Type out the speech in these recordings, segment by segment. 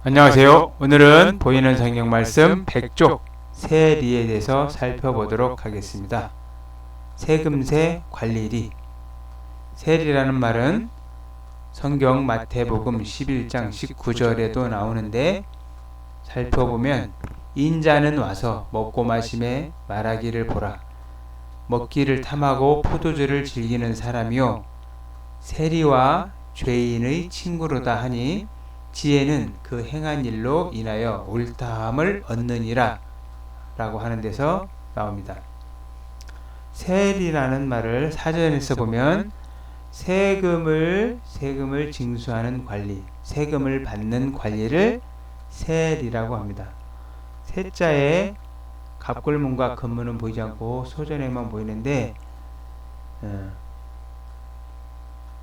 안녕하세요. 오늘은 보이는 성경 말씀 100쪽 세리에 대해서 살펴보도록 하겠습니다. 세금세 관리리. 세리라는 말은 성경 마태복음 11장 19절에도 나오는데, 살펴보면 인자는 와서 먹고 마심에 말하기를 보라. 먹기를 탐하고 포도주를 즐기는 사람이요 세리와 죄인의 친구로다 하니 지혜는 그 행한 일로 인하여 옳다함을 얻느니라 라고 하는 데서 나옵니다. 세리라는 말을 사전에서 보면 세금을 징수하는 관리, 세금을 받는 관리를 세리라고 합니다. 세자에 갑골문과 근문은 보이지 않고 소전에만 보이는데,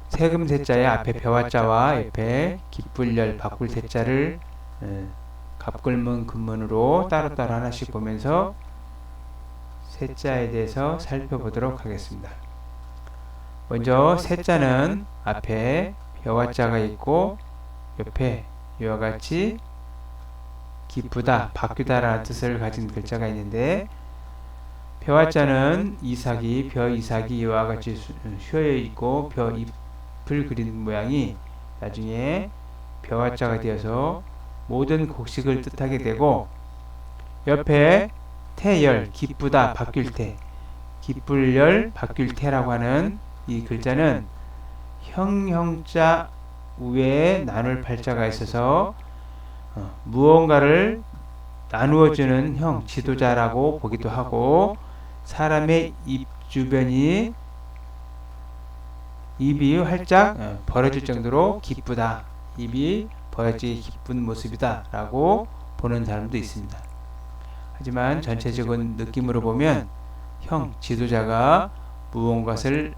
세금 세자의 앞에 벼와자와 옆에 기쁠열 바꿀 세자를 갑골문 근문으로 따로따로 하나씩 보면서 세자에 대해서 살펴보도록 하겠습니다. 먼저 세자는 앞에 벼와자가 있고 옆에 이와 같이 기쁘다, 바뀌다라는 뜻을 가진 글자가 있는데, 벼와자는 이삭이, 벼 이삭이 이와 같이 휘어 있고 벼 잎을 그린 모양이 나중에 벼와자가 되어서 모든 곡식을 뜻하게 되고, 옆에 태열, 기쁘다, 바뀔 때, 기쁠열, 바뀔 때라고 하는 이 글자는 형자 위에 나눌 팔자가 있어서 무언가를 나누어주는 형, 지도자라고 보기도 하고, 사람의 입 주변이 입이 활짝 벌어질 정도로 기쁘다, 입이 벌어지기 기쁜 모습이다 라고 보는 사람도 있습니다. 하지만 전체적인 느낌으로 보면 형, 지도자가 무언가를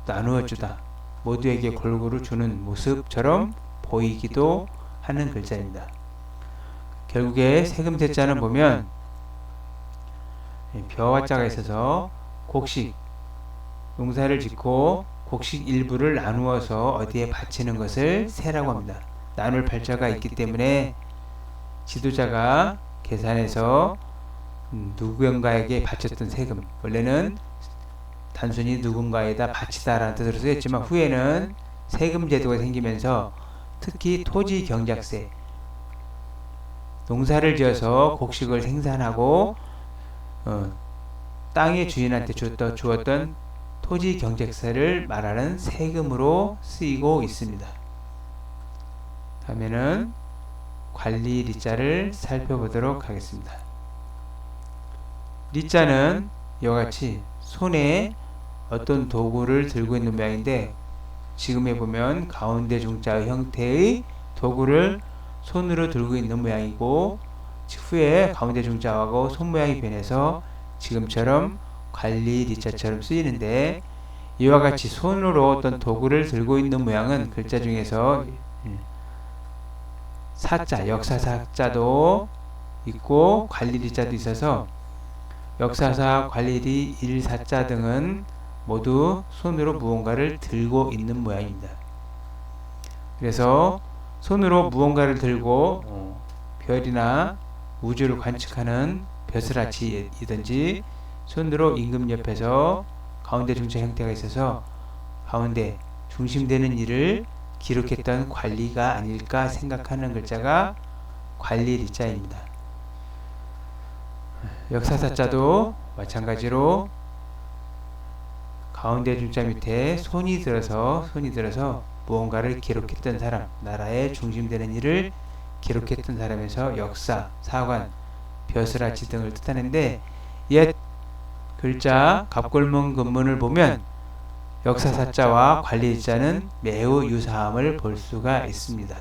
나누어주다, 모두에게 골고루 주는 모습처럼 보이기도 하는 글자입니다. 결국에 세금 세자는 보면 벼와자가 있어서 곡식, 농사를 짓고 곡식 일부를 나누어서 어디에 바치는 것을 세라고 합니다. 나눌 팔자가 있기 때문에 지도자가 계산해서 누군가에게 바쳤던 세금, 원래는 단순히 누군가에다 바치다라는 뜻으로 쓰였지만 후에는 세금 제도가 생기면서 특히 토지 경작세, 농사를 지어서 곡식을 생산하고 땅의 주인한테 주었던 토지 경작세를 말하는 세금으로 쓰이고 있습니다. 다음에는 관리 리자를 살펴보도록 하겠습니다. 리자는 이와 같이 손에 어떤 도구를 들고 있는 모양인데, 지금에 보면 가운데 중자의 형태의 도구를 손으로 들고 있는 모양이고, 후에 가운데 중자하고 손 모양이 변해서 지금처럼 관리 리자처럼 쓰이는데, 이와 같이 손으로 어떤 도구를 들고 있는 모양은 글자 중에서 사자, 역사사자도 있고 관리 리자도 있어서 역사사, 관리리, 일사자 등은 모두 손으로 무언가를 들고 있는 모양입니다. 그래서 손으로 무언가를 들고 별이나 우주를 관측하는 벼슬아치이든지, 손으로 임금 옆에서 가운데 중자 형태가 있어서 가운데 중심되는 일을 기록했던 관리가 아닐까 생각하는 글자가 관리 리자입니다. 역사사자도 마찬가지로 가운데 중자 밑에 손이 들어서 무언가를 기록했던 사람, 나라의 중심되는 일을 기록했던 사람에서 역사, 사관, 벼슬아치 등을 뜻하는데, 옛 글자 갑골문 근문을 보면 역사사자와 관리자는 매우 유사함을 볼 수가 있습니다.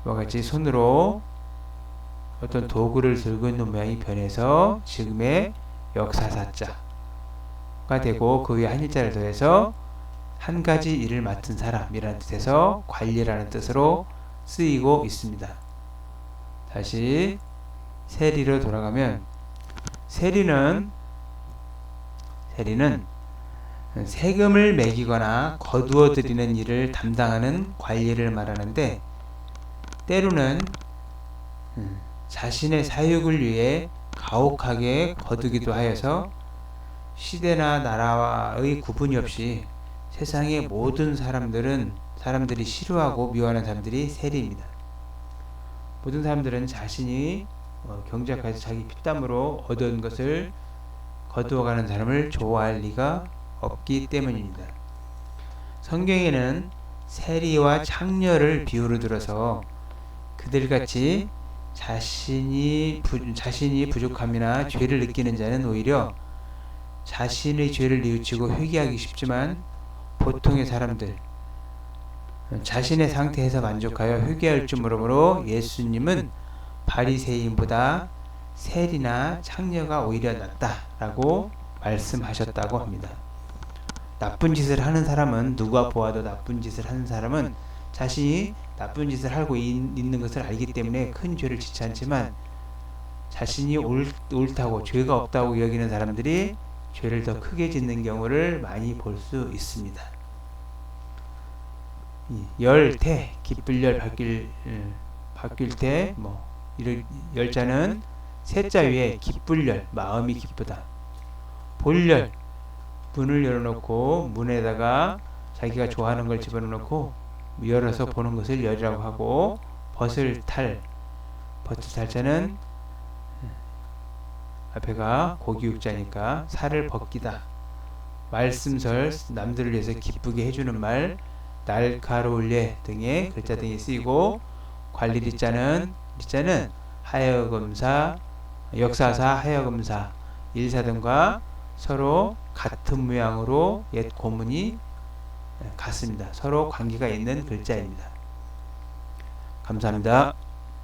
이와 같이 손으로 어떤 도구를 들고 있는 모양이 변해서 지금의 역사사자가 되고, 그 위에 한 일자를 더해서 한 가지 일을 맡은 사람이라는 뜻에서 관리라는 뜻으로 쓰이고 있습니다. 다시 세리로 돌아가면, 세리는 세금을 매기거나 거두어 들이는 일을 담당하는 관리를 말하는데, 때로는 자신의 사육을 위해 가혹하게 거두기도 하여서 시대나 나라의 구분이 없이 세상의 모든 사람들이 싫어하고 미워하는 사람들이 세리입니다. 모든 사람들은 자신이 경작해서 자기 피땀으로 얻은 것을 거두어가는 사람을 좋아할 리가 없기 때문입니다. 성경에는 세리와 창녀를 비유로 들어서 그들같이 자신이 부족함이나 죄를 느끼는 자는 오히려 자신의 죄를 뉘우치고 회개하기 쉽지만 보통의 사람들 자신의 상태에서 만족하여 회개할 줄 모르므로 예수님은 바리새인보다 세리나 창녀가 오히려 낫다라고 말씀하셨다고 합니다. 나쁜 짓을 하는 사람은 누가 보아도 나쁜 짓을 하는 사람은 자신이 나쁜 짓을 하고 있는 것을 알기 때문에 큰 죄를 짓지 않지만 자신이 옳다고 죄가 없다고 여기는 사람들이 죄를 더 크게 짓는 경우를 많이 볼 수 있습니다. 열태 기쁠열 바뀔 때 이런 열자는 세자 위에 기쁠열 마음이 기쁘다. 볼열 문을 열어놓고 문에다가 자기가 좋아하는 걸 집어넣고 열어서 보는 것을 열이라고 하고 벗을 탈자는 앞에가 고기육자니까 살을 벗기다. 말씀설 남들을 위해서 기쁘게 해주는 말 날카로울 예 등의 글자 등이 쓰이고 관리리자는 하여금사 역사사 하여금사 일사 등과 서로 같은 모양으로 옛 고문이 같습니다. 서로 관계가 있는 글자입니다. 감사합니다.